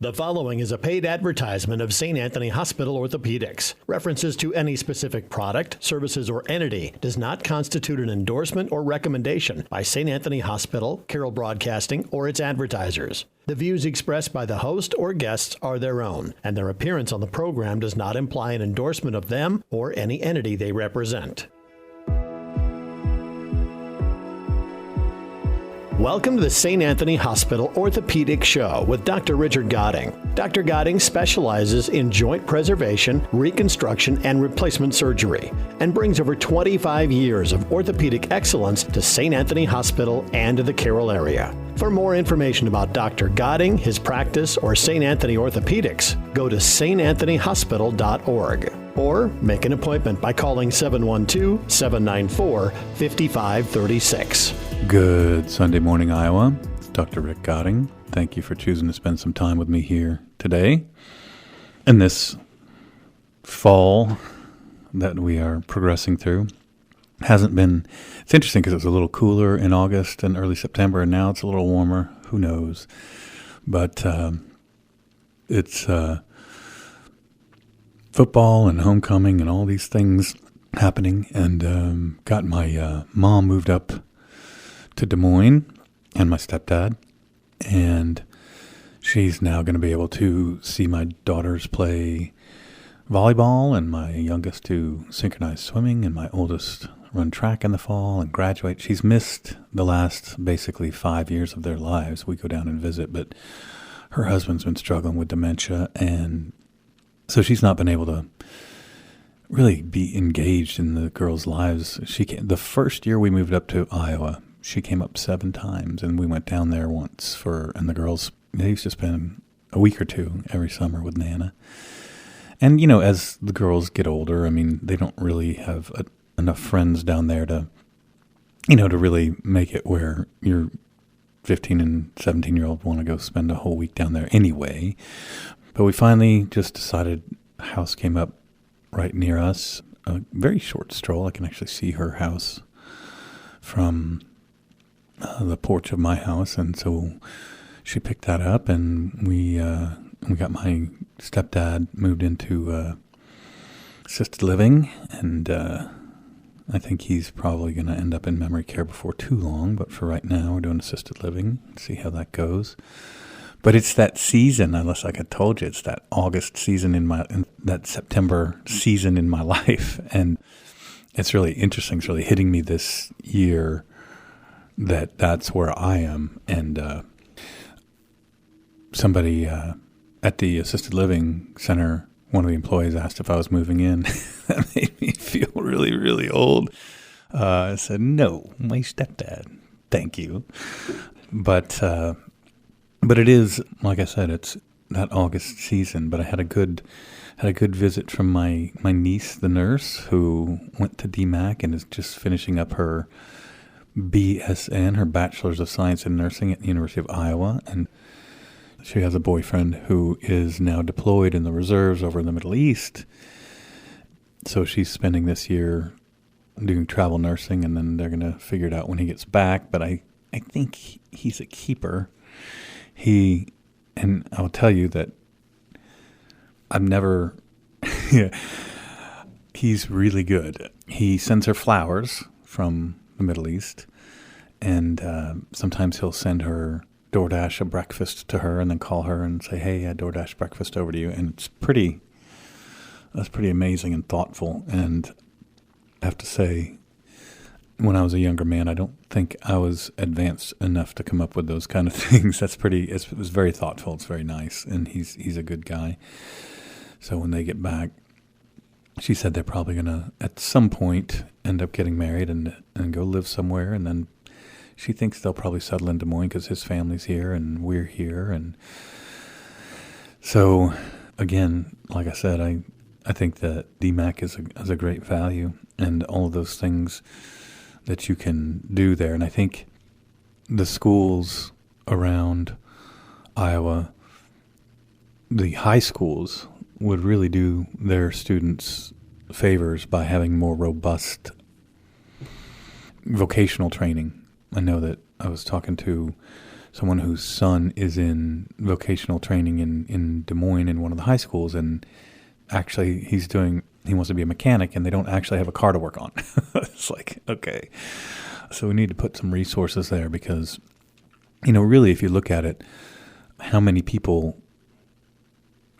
The following is a paid advertisement of St. Anthony Hospital Orthopedics. References to any specific product, services, or entity does not constitute an endorsement or recommendation by St. Anthony Hospital, Carroll Broadcasting, or its advertisers. The views expressed by the host or guests are their own, and their appearance on the program does not imply an endorsement of them or any entity they represent. Welcome to the St. Anthony Hospital Orthopedic Show with Dr. Richard Godding. Dr. Godding specializes in joint preservation, reconstruction, and replacement surgery, and brings over 25 years of orthopedic excellence to St. Anthony Hospital and to the Carroll area. For more information about Dr. Godding, his practice, or St. Anthony Orthopedics, go to santanthonyhospital.org or make an appointment by calling 712-794-5536. Good Sunday morning, Iowa. It's Dr. Rick Godding. Thank you for choosing to spend some time with me here today. In this fall that we are progressing through, it's interesting because it was a little cooler in August and early September, and now it's a little warmer. Who knows? But it's football and homecoming and all these things happening, and got my mom moved up to Des Moines and my stepdad, and she's now going to be able to see my daughters play volleyball and my youngest do synchronized swimming and my oldest run track in the fall and graduate. She's missed the last basically 5 years of their lives. We go down and visit, but her husband's been struggling with dementia, and so she's not been able to really be engaged in the girls' lives. The first year we moved up to Iowa, she came up 7 times, and we went down there once and the girls, they used to spend a week or two every summer with Nana. And, as the girls get older, they don't really have enough friends down there to really make it where your 15 and 17-year-old want to go spend a whole week down there anyway. But we finally just decided a house came up right near us, a very short stroll. I can actually see her house from the porch of my house, and so she picked that up, and we got my stepdad moved into assisted living, and I think he's probably going to end up in memory care before too long, but for right now we're doing assisted living, see how that goes. But it's that season, unless like I told you, it's that August season that September season in my life, and it's really interesting. It's really hitting me this year that's where I am. And somebody at the assisted living center, one of the employees asked if I was moving in. That made me feel really, really old. I said, no, my stepdad. Thank you. But it is, like I said, it's that August season. But I had a good visit from my niece, the nurse, who went to DMAC and is just finishing up her BSN, her Bachelor's of Science in Nursing at the University of Iowa. And she has a boyfriend who is now deployed in the reserves over in the Middle East. So she's spending this year doing travel nursing, and then they're going to figure it out when he gets back. But I think he's a keeper. And I'll tell you that I've never, he's really good. He sends her flowers from the Middle East, and sometimes he'll send her DoorDash a breakfast to her and then call her and say, hey, I DoorDash breakfast over to you. And that's pretty amazing and thoughtful. And I have to say, when I was a younger man, I don't think I was advanced enough to come up with those kind of things. It was very thoughtful. It's very nice. And he's a good guy. So when they get back, she said they're probably going to, at some point, end up getting married and go live somewhere. And then she thinks they'll probably settle in Des Moines because his family's here and we're here. And so, again, like I said, I think that DMAC is a great value, and all of those things that you can do there. And I think the schools around Iowa, the high schools, would really do their students favors by having more robust vocational training. I know that I was talking to someone whose son is in vocational training in Des Moines in one of the high schools, and actually he wants to be a mechanic, and they don't actually have a car to work on. It's like, okay. So we need to put some resources there because, really, if you look at it, how many people,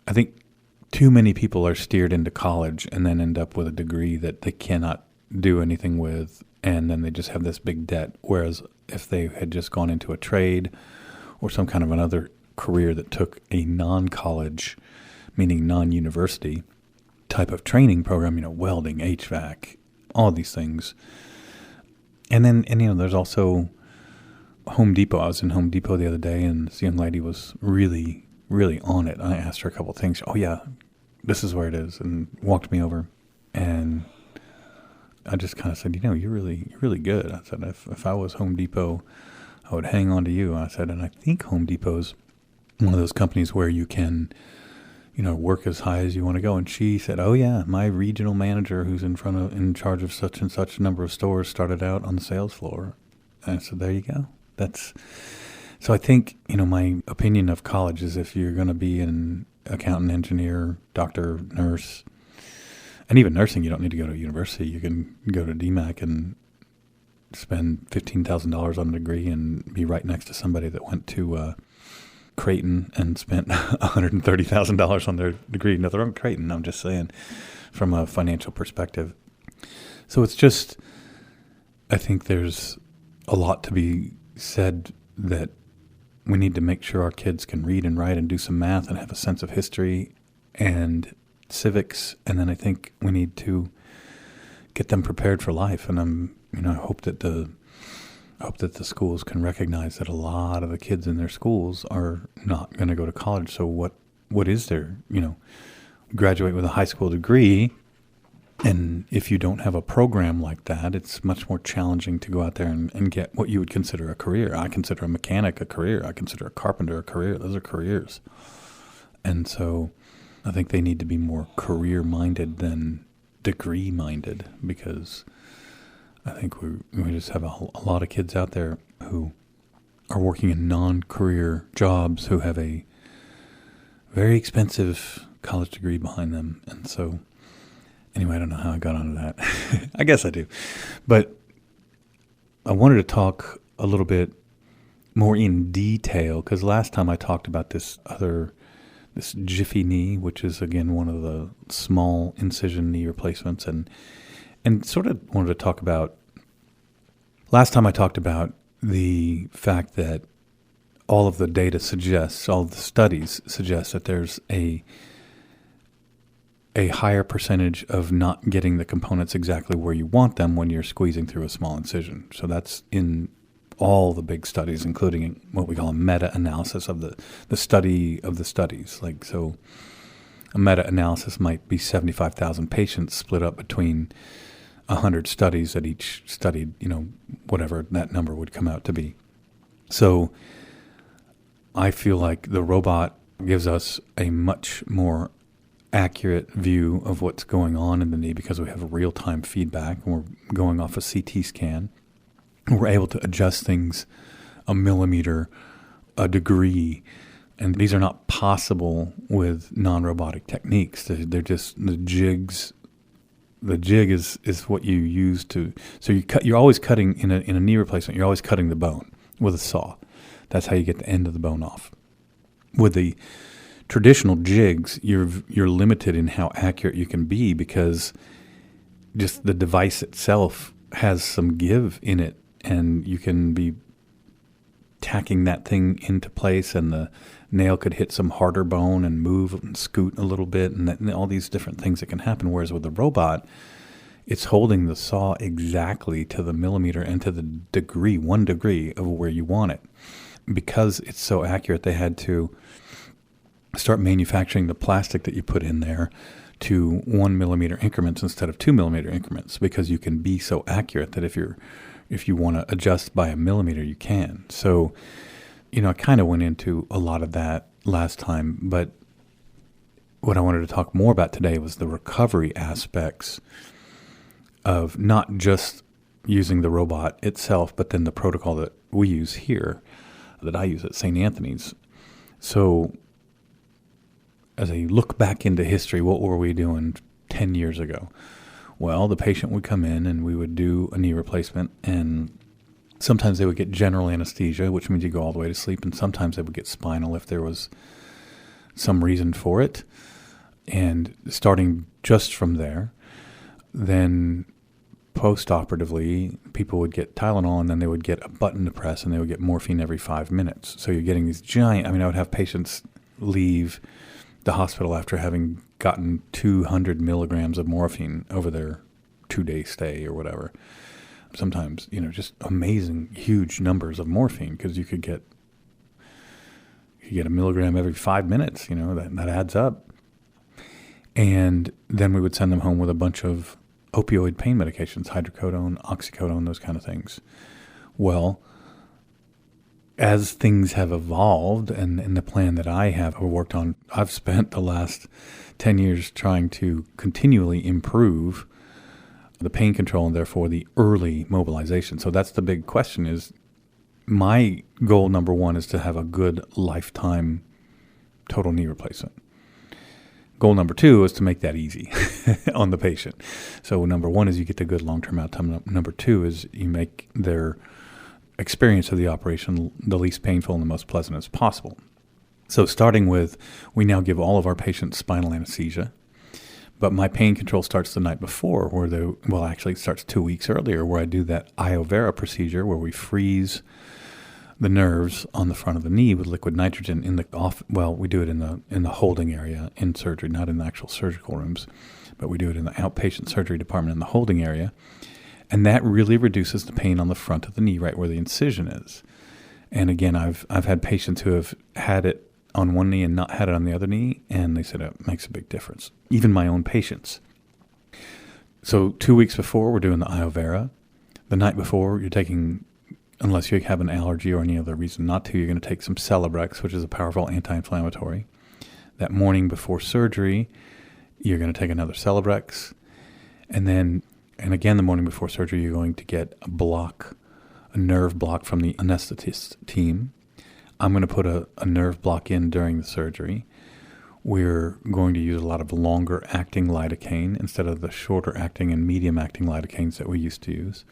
I think too many people are steered into college and then end up with a degree that they cannot do anything with, and then they just have this big debt. Whereas if they had just gone into a trade or some kind of another career that took a non-college, meaning non-university type of training program, welding, HVAC, all these things. And then, there's also Home Depot. I was in Home Depot the other day, and this young lady was really, really on it. I asked her a couple of things. Oh, yeah, this is where it is, and walked me over. And I just kind of said, you're really good. I said, if I was Home Depot, I would hang on to you. I said, and I think Home Depot's one of those companies where you can, work as high as you want to go. And she said, oh yeah, my regional manager who's in charge of such and such number of stores started out on the sales floor. And I said, there you go. So I think, my opinion of college is if you're going to be an accountant, engineer, doctor, nurse, and even nursing, you don't need to go to university. You can go to DMAC and spend $15,000 on a degree and be right next to somebody that went to Creighton and spent $130,000 on their degree. Nothing wrong with Creighton, I'm just saying, from a financial perspective. So it's just, I think there's a lot to be said that we need to make sure our kids can read and write and do some math and have a sense of history and civics. And then I think we need to get them prepared for life. And I hope that the schools can recognize that a lot of the kids in their schools are not going to go to college. So what is there? Graduate with a high school degree, and if you don't have a program like that, it's much more challenging to go out there and get what you would consider a career. I consider a mechanic a career. I consider a carpenter a career. Those are careers. And so I think they need to be more career-minded than degree-minded, because I think we just have a lot of kids out there who are working in non-career jobs who have a very expensive college degree behind them. And so, anyway, I don't know how I got onto that. I guess I do. But I wanted to talk a little bit more in detail, because last time I talked about this Jiffy knee, which is, again, one of the small incision knee replacements, and sort of wanted to talk about, last time I talked about the fact that all of the data suggests, all of the studies suggest that there's a higher percentage of not getting the components exactly where you want them when you're squeezing through a small incision. So that's in all the big studies, including what we call a meta-analysis of the study of the studies. Like, so a meta-analysis might be 75,000 patients split up between 100 studies that each studied, whatever that number would come out to be. So I feel like the robot gives us a much more accurate view of what's going on in the knee, because we have real-time feedback and we're going off a CT scan. We're able to adjust things a millimeter, a degree, and these are not possible with non-robotic techniques. They're just the jigs. The jig is what you use to, so you're always cutting in a knee replacement. You're always cutting the bone with a saw. That's how you get the end of the bone off. With the traditional jigs, you're limited in how accurate you can be, because just the device itself has some give in it, and you can be tacking that thing into place, and the nail could hit some harder bone and move and scoot a little bit, and all these different things that can happen. Whereas with the robot, it's holding the saw exactly to the millimeter and to the degree, 1 degree of where you want it. Because it's so accurate, they had to start manufacturing the plastic that you put in there to 1 millimeter increments instead of 2 millimeter increments, because you can be so accurate that if you want to adjust by a millimeter, you can. So, I kind of went into a lot of that last time, but what I wanted to talk more about today was the recovery aspects of not just using the robot itself, but then the protocol that we use here. that I use at St. Anthony's. So as I look back into history, what were we doing 10 years ago? Well, the patient would come in and we would do a knee replacement, and sometimes they would get general anesthesia, which means you go all the way to sleep, and sometimes they would get spinal if there was some reason for it. And starting just from there, then post-operatively, people would get Tylenol, and then they would get a button to press, and they would get morphine every 5 minutes. So you're getting these giant, I would have patients leave the hospital after having gotten 200 milligrams of morphine over their 2-day stay or whatever. Sometimes, just amazing, huge numbers of morphine, because you could get a milligram every 5 minutes, that adds up. And then we would send them home with a bunch of opioid pain medications, hydrocodone, oxycodone, those kind of things. Well, as things have evolved, and in the plan that I have worked on, I've spent the last 10 years trying to continually improve the pain control and therefore the early mobilization. So that's the big question. Is my goal number one is to have a good lifetime total knee replacement. Goal number two is to make that easy on the patient. So number one is you get the good long-term outcome. Number two is you make their experience of the operation the least painful and the most pleasant as possible. So starting with, we now give all of our patients spinal anesthesia, but my pain control starts the night before, actually it starts 2 weeks earlier, where I do that iovera procedure where we freeze the nerves on the front of the knee with liquid nitrogen we do it in the holding area in surgery, not in the actual surgical rooms, but we do it in the outpatient surgery department in the holding area. And that really reduces the pain on the front of the knee, right where the incision is. And again, I've had patients who have had it on one knee and not had it on the other knee, and they said it makes a big difference. Even my own patients. So 2 weeks before, we're doing the iovera. The night before, you're taking, unless you have an allergy or any other reason not to, you're going to take some Celebrex, which is a powerful anti-inflammatory. That morning before surgery, you're going to take another Celebrex. And again, the morning before surgery, you're going to get a nerve block from the anesthetist team. I'm going to put a nerve block in during the surgery. We're going to use a lot of longer acting lidocaine instead of the shorter acting and medium acting lidocaines that we used to use.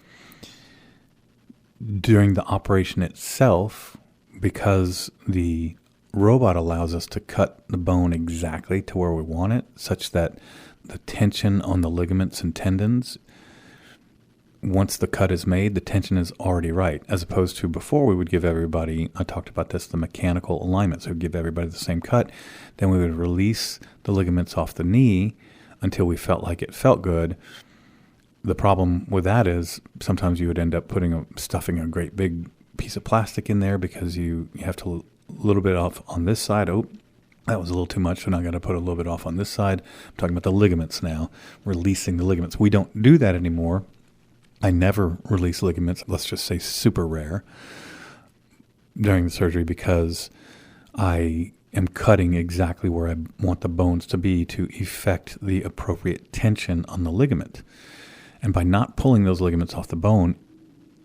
During the operation itself, because the robot allows us to cut the bone exactly to where we want it, such that the tension on the ligaments and tendons, once the cut is made, the tension is already right, as opposed to before we would give everybody, I talked about this, the mechanical alignment. So we'd give everybody the same cut. Then we would release the ligaments off the knee until we felt like it felt good. The problem with that is sometimes you would end up stuffing a great big piece of plastic in there because you have to a little bit off on this side. Oh, that was a little too much, so now I got to put a little bit off on this side. I'm talking about the ligaments now, releasing the ligaments. We don't do that anymore. I never release ligaments, let's just say super rare, during the surgery because I am cutting exactly where I want the bones to be to effect the appropriate tension on the ligament. And by not pulling those ligaments off the bone,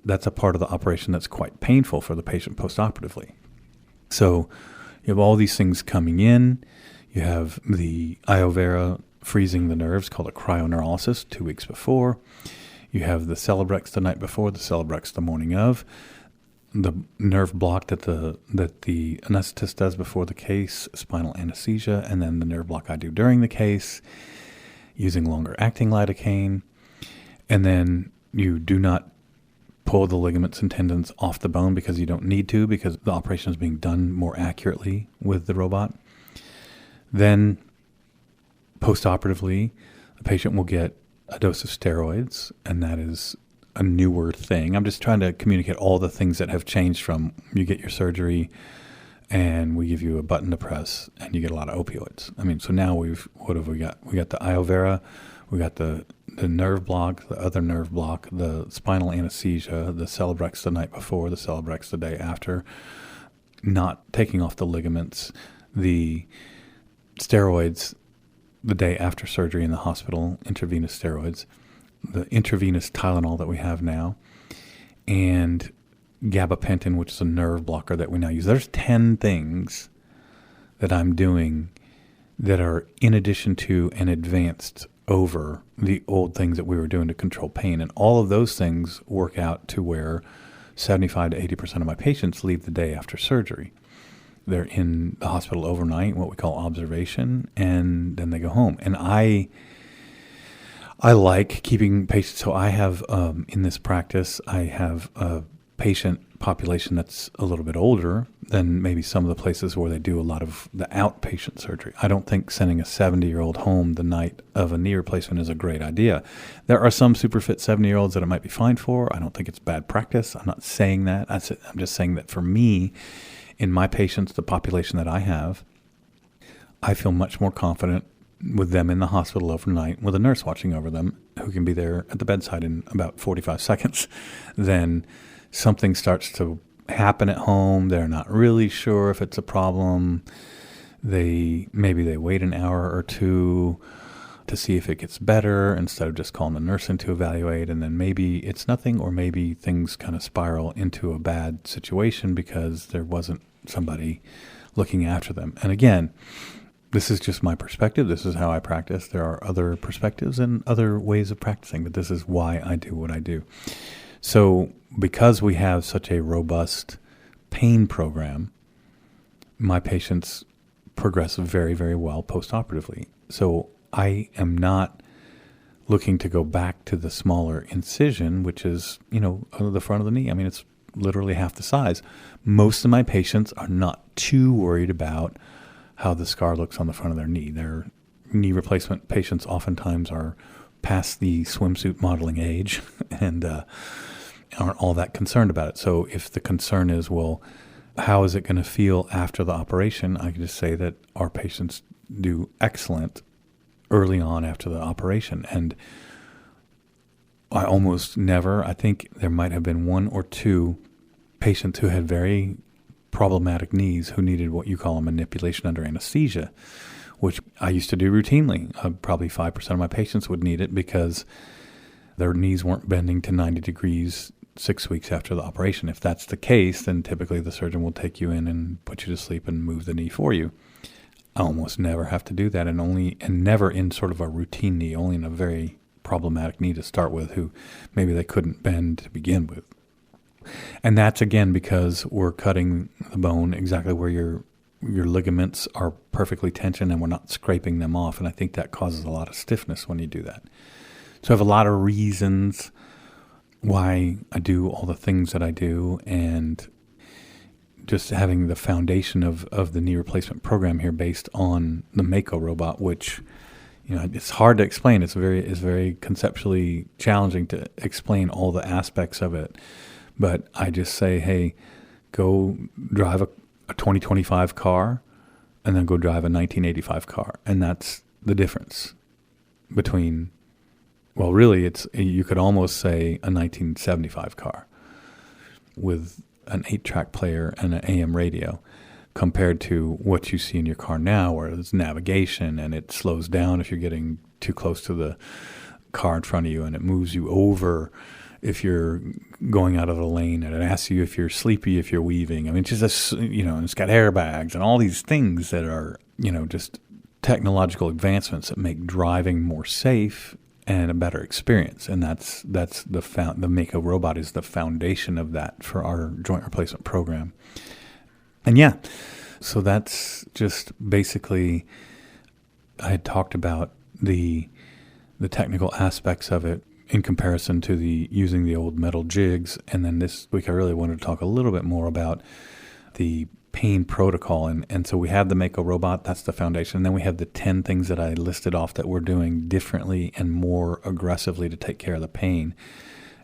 that's a part of the operation that's quite painful for the patient postoperatively. So you have all these things coming in. You have the iovera freezing the nerves, called a cryoneurolysis, 2 weeks before. You have the Celebrex the night before, the Celebrex the morning of, the nerve block that the anesthetist does before the case, spinal anesthesia, and then the nerve block I do during the case, using longer acting lidocaine. And then you do not pull the ligaments and tendons off the bone because you don't need to, because the operation is being done more accurately with the robot. Then postoperatively, the patient will get a dose of steroids, and that is a newer thing. I'm just trying to communicate all the things that have changed from you get your surgery and we give you a button to press and you get a lot of opioids. So now what have we got? We got the iovera, we got the nerve block, the other nerve block, the spinal anesthesia, the Celebrex the night before, the Celebrex the day after, not taking off the ligaments, the steroids the day after surgery in the hospital, intravenous steroids, the intravenous Tylenol that we have now, and gabapentin, which is a nerve blocker that we now use. There's 10 things that I'm doing that are in addition to and advanced over the old things that we were doing to control pain. And all of those things work out to where 75 to 80% of my patients leave the day after surgery. They're in the hospital overnight, what we call observation, and then they go home. And I like keeping patients. So I have, in this practice, I have a patient population that's a little bit older than maybe some of the places where they do a lot of the outpatient surgery. I don't think sending a 70-year-old home the night of a knee replacement is a great idea. There are some super fit 70-year-olds that it might be fine for. I don't think it's bad practice. I'm not saying that. I'm just saying that for me, in my patients, the population that I have, I feel much more confident with them in the hospital overnight with a nurse watching over them who can be there at the bedside in about 45 seconds than something starts to happen at home. They're not really sure if it's a problem. Maybe they wait an hour or two to see if it gets better instead of just calling the nurse in to evaluate. And then maybe it's nothing, or maybe things kind of spiral into a bad situation because there wasn't somebody looking after them. And again, this is just my perspective. This is how I practice. There are other perspectives and other ways of practicing, but this is why I do what I do. So because we have such a robust pain program, my patients progress very, very well postoperatively. So I am not looking to go back to the smaller incision, which is, the front of the knee. I mean, it's literally half the size. Most of my patients are not too worried about how the scar looks on the front of their knee. Their knee replacement patients oftentimes are past the swimsuit modeling age and aren't all that concerned about it. So if the concern is, well, how is it going to feel after the operation? I can just say that our patients do excellent early on after the operation. And I almost never, I think there might have been one or two patients who had very problematic knees who needed what you call a manipulation under anesthesia, which I used to do routinely. Probably 5% of my patients would need it because their knees weren't bending to 90 degrees 6 weeks after the operation. If that's the case, then typically the surgeon will take you in and put you to sleep and move the knee for you. I almost never have to do that, and never in sort of a routine knee, only in a very problematic knee to start with, who maybe they couldn't bend to begin with. And that's, again, because we're cutting the bone exactly where your ligaments are perfectly tensioned and we're not scraping them off. And I think that causes a lot of stiffness when you do that. So I have a lot of reasons why I do all the things that I do, and just having the foundation of the knee replacement program here based on the Mako robot, which, it's hard to explain. It's very conceptually challenging to explain all the aspects of it. But I just say, hey, go drive a 2025 car and then go drive a 1985 car. And that's the difference between, well, really, you could almost say a 1975 car with an 8-track player and an AM radio compared to what you see in your car now, where it's navigation and it slows down if you're getting too close to the car in front of you, and it moves you over if you're going out of the lane, and it asks you if you're sleepy, if you're weaving. I mean, it's just and it's got airbags and all these things that are, just technological advancements that make driving more safe and a better experience. And that's the Mako robot is the foundation of that for our joint replacement program. And yeah, so that's just basically, I had talked about the technical aspects of it in comparison to using the old metal jigs. And then this week I really wanted to talk a little bit more about the pain protocol. And so we have the Mako robot, that's the foundation. And then we have the 10 things that I listed off that we're doing differently and more aggressively to take care of the pain.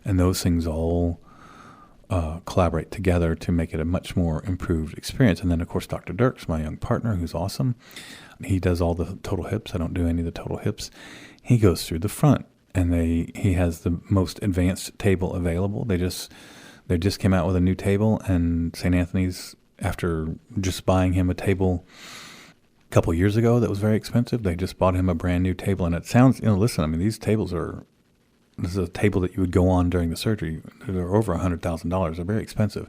And those things all collaborate together to make it a much more improved experience. And then, of course, Dr. Dirks, my young partner, who's awesome. He does all the total hips. I don't do any of the total hips. He goes through the front. And he has the most advanced table available. They just came out with a new table, and St. Anthony's, after just buying him a table a couple years ago that was very expensive, they just bought him a brand new table. And it sounds, listen, I mean, these tables This is a table that you would go on during the surgery. They're over $100,000. They're very expensive.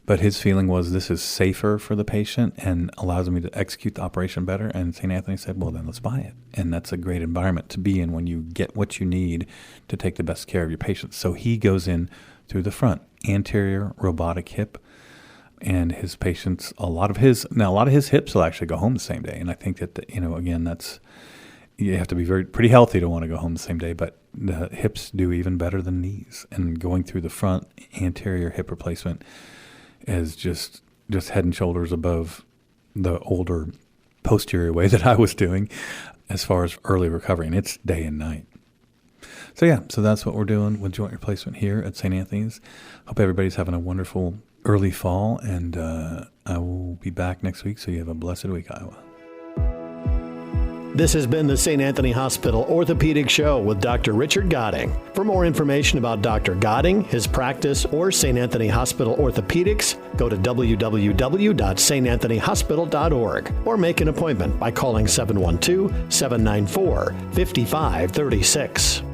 But his feeling was this is safer for the patient and allows me to execute the operation better. And St. Anthony said, well, then let's buy it. And that's a great environment to be in when you get what you need to take the best care of your patients. So he goes in through the front, anterior robotic hip. And his patients, a lot of his hips will actually go home the same day. And I think that, again, you have to be pretty healthy to want to go home the same day, but the hips do even better than knees. And going through the front anterior hip replacement is just head and shoulders above the older posterior way that I was doing as far as early recovery. And it's day and night. So that's what we're doing with joint replacement here at St. Anthony's. Hope everybody's having a wonderful early fall, and I will be back next week, so you have a blessed week, Iowa. This has been the St. Anthony Hospital Orthopedic Show with Dr. Richard Goding. For more information about Dr. Goding, his practice, or St. Anthony Hospital Orthopedics, go to www.santanthonyhospital.org or make an appointment by calling 712-794-5536.